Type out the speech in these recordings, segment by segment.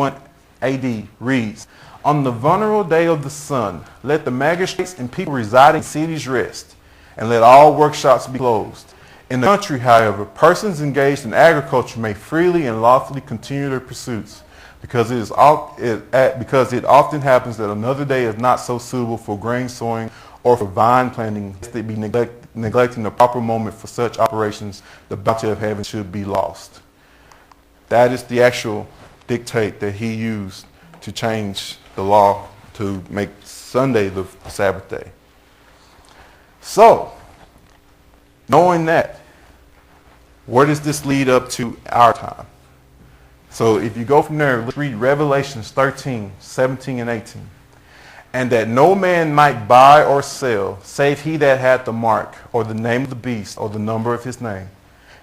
1 AD reads, "On the vulnerable day of the sun, let the magistrates and people residing in cities rest, and let all workshops be closed. In the country, however, persons engaged in agriculture may freely and lawfully continue their pursuits, because it often happens that another day is not so suitable for grain sowing or for vine planting, lest they be neglecting the proper moment for such operations, the bounty of heaven should be lost." That is the actual dictate that he used to change the law to make Sunday the Sabbath day. So, knowing that, where does this lead up to our time? So if you go from there, let's read Revelations 13, 17 and 18. "And that no man might buy or sell, save he that hath the mark, or the name of the beast, or the number of his name.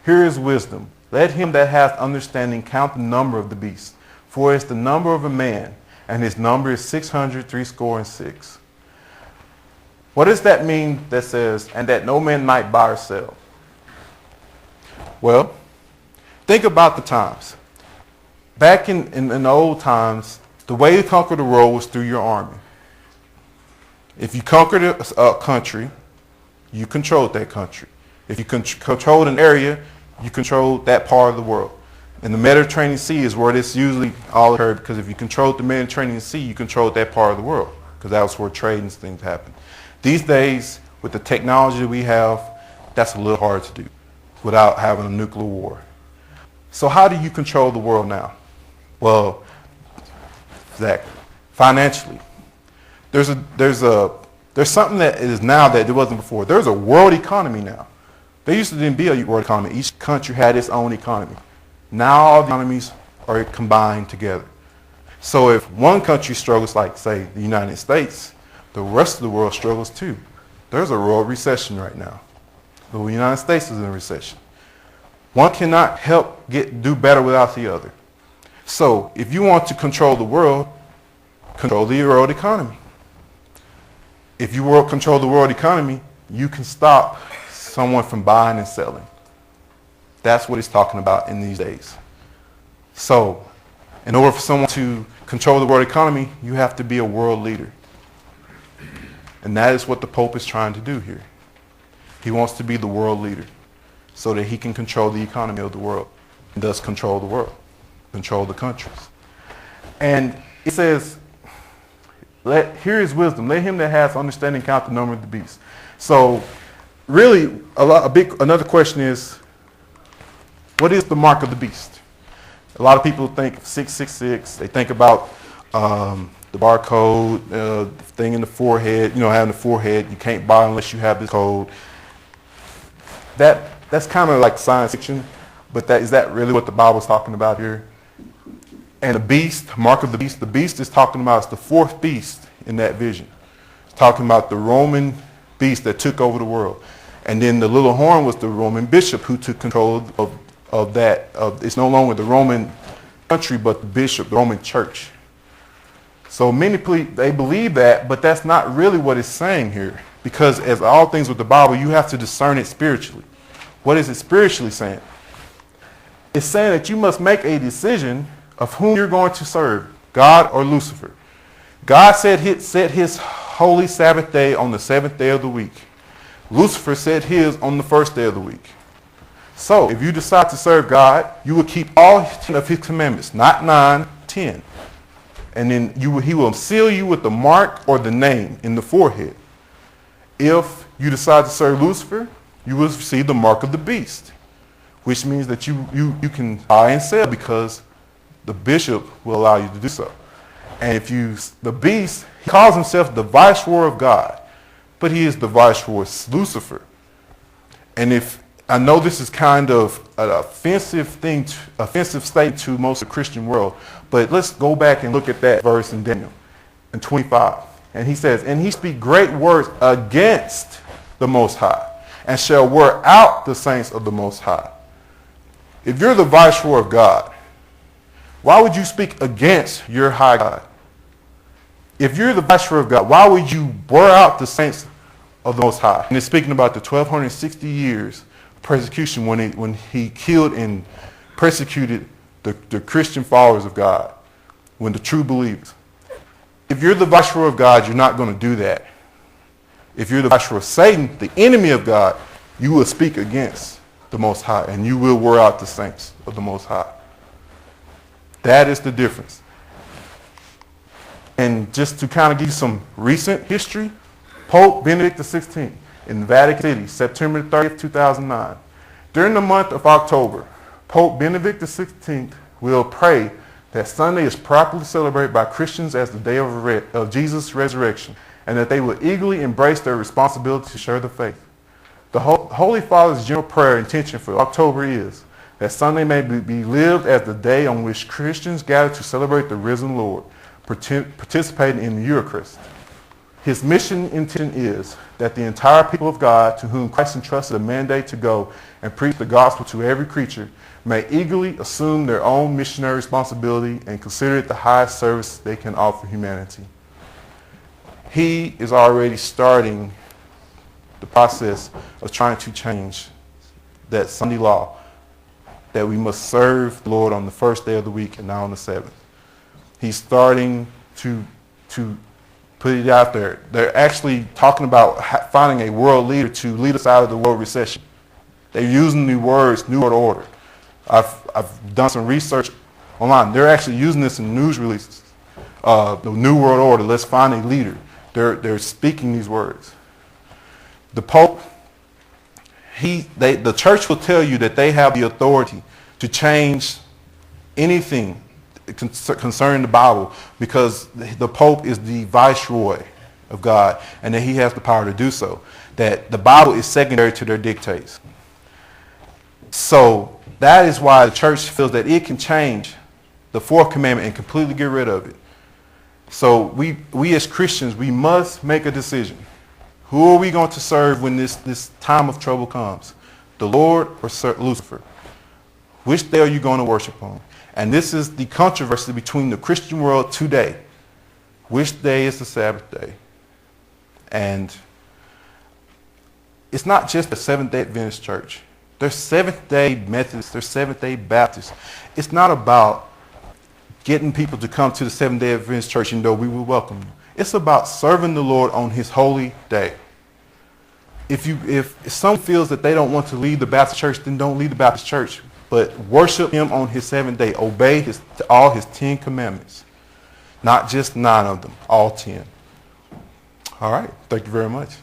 Here is wisdom. Let him that hath understanding count the number of the beast, for it is the number of a man, and his number is 666. What does that mean that says, "and that no man might buy or sell"? Well, think about the times. Back in the old times, the way to conquer the world was through your army. If you conquered a country, you controlled that country. If you controlled an area, you controlled that part of the world. And the Mediterranean Sea is where this usually all occurred, because if you controlled the Mediterranean Sea, you controlled that part of the world, because that was where trade and things happen. These days, with the technology that we have, that's a little hard to do without having a nuclear war. So how do you control the world now? Well, exactly. Financially. There's something that is now that there wasn't before. There's a world economy now. There used to be a world economy. Each country had its own economy. Now all the economies are combined together. So if one country struggles, like say the United States, the rest of the world struggles too. There's a world recession right now. The United States is in a recession. One cannot do better without the other. So if you want to control the world, control the world economy. If you control the world economy, you can stop someone from buying and selling. That's what he's talking about in these days. So in order for someone to control the world economy, you have to be a world leader. And that is what the Pope is trying to do here. He wants to be the world leader so that he can control the economy of the world and thus control the world, control the countries. And it says, here is wisdom. Let him that has understanding count the number of the beast. So really, another question is, what is the mark of the beast? A lot of people think 666. They think about the barcode, the thing in the forehead, having the forehead. You can't buy unless you have this code. That's kind of like science fiction, but is that really what the Bible's talking about here? And the beast, mark of the beast is talking about, it's the fourth beast in that vision. It's talking about the Roman beast that took over the world. And then the little horn was the Roman bishop who took control of that. It's no longer the Roman country, but the bishop, the Roman church. So many, they believe that, but that's not really what it's saying here. Because as all things with the Bible, you have to discern it spiritually. What is it spiritually saying? It's saying that you must make a decision of whom you're going to serve, God or Lucifer. God set his holy Sabbath day on the seventh day of the week. Lucifer set his on the first day of the week. So if you decide to serve God, you will keep all 10 of his commandments, not 9, 10. And then he will seal you with the mark or the name in the forehead. If you decide to serve Lucifer, you will receive the mark of the beast, which means that you can buy and sell because the bishop will allow you to do so. And the beast, he calls himself the viceroy of God, but he is the viceroy Lucifer. And I know this is kind of an offensive statement to most of the Christian world, but let's go back and look at that verse in Daniel in 25. And he says, "And he speak great words against the Most High, and shall wear out the saints of the Most High." If you're the viceroy of God, why would you speak against your high God? If you're the viceroy of God, why would you wear out the saints of the Most High? And it's speaking about the 1260 years of persecution when he killed and persecuted the Christian followers of God. when the true believers. If you're the viceroy of God, you're not going to do that. If you're the viceroy of Satan, the enemy of God, you will speak against the Most High, and you will wear out the saints of the Most High. That is the difference. And just to kind of give you some recent history, Pope Benedict XVI in Vatican City, September 30th, 2009. During the month of October, Pope Benedict XVI will pray that Sunday is properly celebrated by Christians as the day of Jesus' resurrection, and that they will eagerly embrace their responsibility to share the faith. The Holy Father's general prayer intention for October is that Sunday may be lived as the day on which Christians gather to celebrate the risen Lord, participating in the Eucharist. His mission intention is that the entire people of God, to whom Christ entrusted a mandate to go and preach the gospel to every creature, may eagerly assume their own missionary responsibility and consider it the highest service they can offer humanity. He is already starting the process of trying to change that Sunday law that we must serve the Lord on the first day of the week and not on the seventh. He's starting to put it out there. They're actually talking about finding a world leader to lead us out of the world recession. They're using new words, New World Order. I've done some research online. They're actually using this in news releases. The New World Order, let's find a leader. They're speaking these words. The Pope, the church will tell you that they have the authority to change anything concerning the Bible because the Pope is the viceroy of God and that he has the power to do so. That the Bible is secondary to their dictates. So that is why the church feels that it can change the fourth commandment and completely get rid of it. So we as Christians, we must make a decision. Who are we going to serve when this time of trouble comes? The Lord or Lucifer? Which day are you going to worship on? And this is the controversy between the Christian world today. Which day is the Sabbath day? And it's not just the Seventh-day Adventist church. There's Seventh-day Methodists. There's Seventh-day Baptists. It's not about getting people to come to the Seventh-day Adventist church and know we will welcome them. It's about serving the Lord on his holy day. If someone feels that they don't want to leave the Baptist church, then don't leave the Baptist church. But worship him on his seventh day. Obey all his 10 commandments. Not just 9 of them, all 10. All right. Thank you very much.